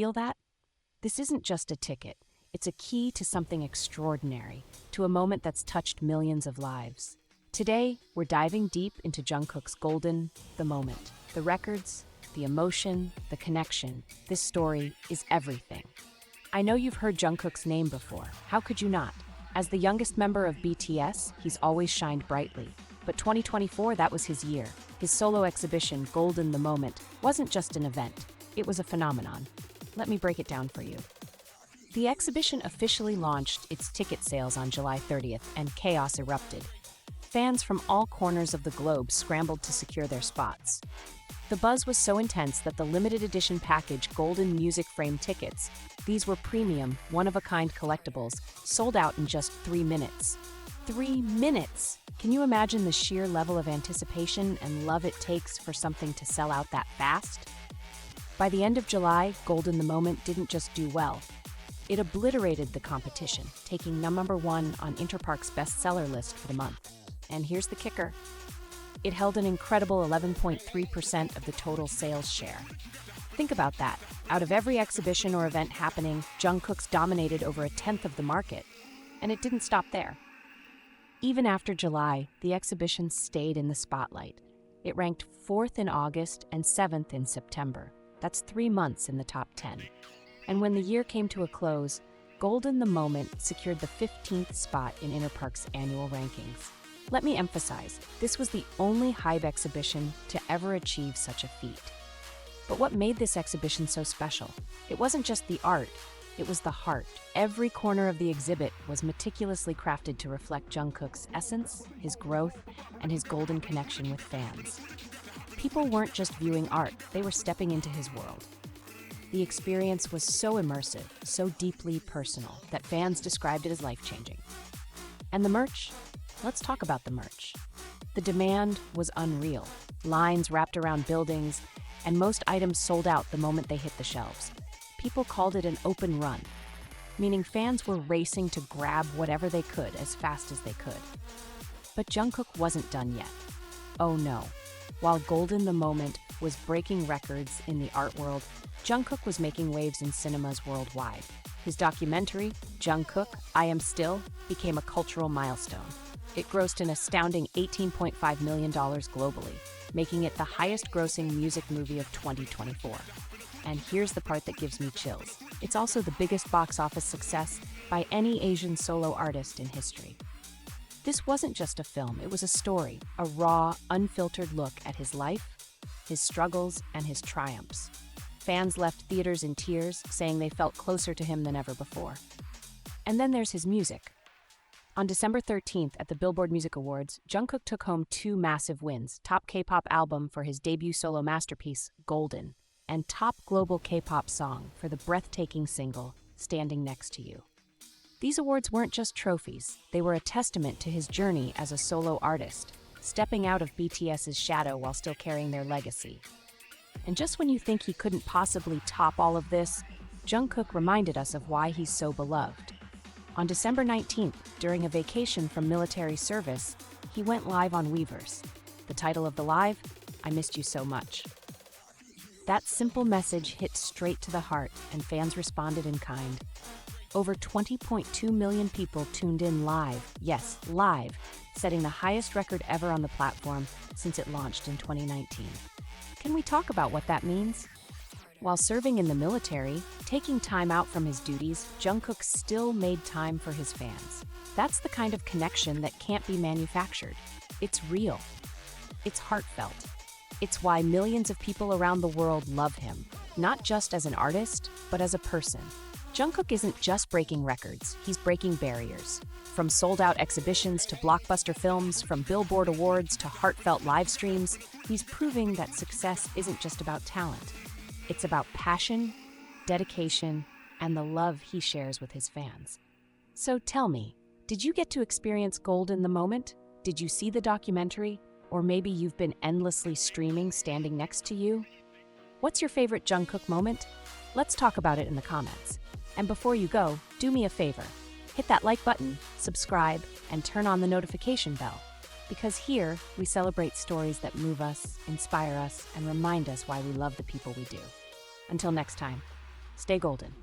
feel that? This isn't just a ticket. It's a key to something extraordinary, to a moment that's touched millions of lives. Today, we're diving deep into Jungkook's golden, the moment. The records, the emotion, the connection. This story is everything. I know you've heard Jungkook's name before. How could you not? As the youngest member of BTS, he's always shined brightly. But 2024, that was his year. His solo exhibition, Golden the Moment, wasn't just an event. It was a phenomenon. Let me break it down for you. The exhibition officially launched its ticket sales on July 30th, and chaos erupted. Fans from all corners of the globe scrambled to secure their spots. The buzz was so intense that the limited edition package Golden Music Frame tickets, these were premium, one-of-a-kind collectibles, sold out in just 3 minutes. 3 minutes! Can you imagine the sheer level of anticipation and love it takes for something to sell out that fast? By the end of July, Golden the Moment didn't just do well. It obliterated the competition, taking number 1 on Interpark's bestseller list for the month. And here's the kicker. It held an incredible 11.3% of the total sales share. Think about that. Out of every exhibition or event happening, Jungkook's dominated over 1/10 of the market. And it didn't stop there. Even after July, the exhibition stayed in the spotlight. It ranked 4th in August and 7th in September. That's 3 months in the top 10. And when the year came to a close, Golden the Moment secured the 15th spot in Interpark's annual rankings. Let me emphasize, this was the only HYBE exhibition to ever achieve such a feat. But what made this exhibition so special? It wasn't just the art, it was the heart. Every corner of the exhibit was meticulously crafted to reflect Jungkook's essence, his growth, and his golden connection with fans. People weren't just viewing art, they were stepping into his world. The experience was so immersive, so deeply personal, that fans described it as life-changing. And the merch? Let's talk about the merch. The demand was unreal. Lines wrapped around buildings, and most items sold out the moment they hit the shelves. People called it an open run, meaning fans were racing to grab whatever they could as fast as they could. But Jungkook wasn't done yet. Oh no. While Golden the Moment was breaking records in the art world, Jungkook was making waves in cinemas worldwide. His documentary, Jungkook, I Am Still, became a cultural milestone. It grossed an astounding $18.5 million globally, making it the highest-grossing music movie of 2024. And here's the part that gives me chills. It's also the biggest box office success by any Asian solo artist in history. This wasn't just a film, it was a story, a raw, unfiltered look at his life, his struggles, and his triumphs. Fans left theaters in tears, saying they felt closer to him than ever before. And then there's his music. On December 13th at the Billboard Music Awards, Jungkook took home 2 massive wins, Top K-pop Album for his debut solo masterpiece, Golden, and Top Global K-pop Song for the breathtaking single, Standing Next to You. These awards weren't just trophies, they were a testament to his journey as a solo artist, stepping out of BTS's shadow while still carrying their legacy. And just when you think he couldn't possibly top all of this, Jungkook reminded us of why he's so beloved. On December 19th, during a vacation from military service, he went live on Weverse. The title of the live, I Missed You So Much. That simple message hit straight to the heart, and fans responded in kind. Over 20.2 million people tuned in live, yes, live, setting the highest record ever on the platform since it launched in 2019. Can we talk about what that means? While serving in the military, taking time out from his duties, Jungkook still made time for his fans. That's the kind of connection that can't be manufactured. It's real. It's heartfelt. It's why millions of people around the world love him, not just as an artist, but as a person. Jungkook isn't just breaking records, he's breaking barriers. From sold-out exhibitions to blockbuster films, from Billboard awards to heartfelt live streams, he's proving that success isn't just about talent. It's about passion, dedication, and the love he shares with his fans. So tell me, did you get to experience Golden the Moment? Did you see the documentary? Or maybe you've been endlessly streaming Standing Next to You? What's your favorite Jungkook moment? Let's talk about it in the comments. And before you go, do me a favor. Hit that like button, subscribe, and turn on the notification bell. Because here, we celebrate stories that move us, inspire us, and remind us why we love the people we do. Until next time. Stay golden.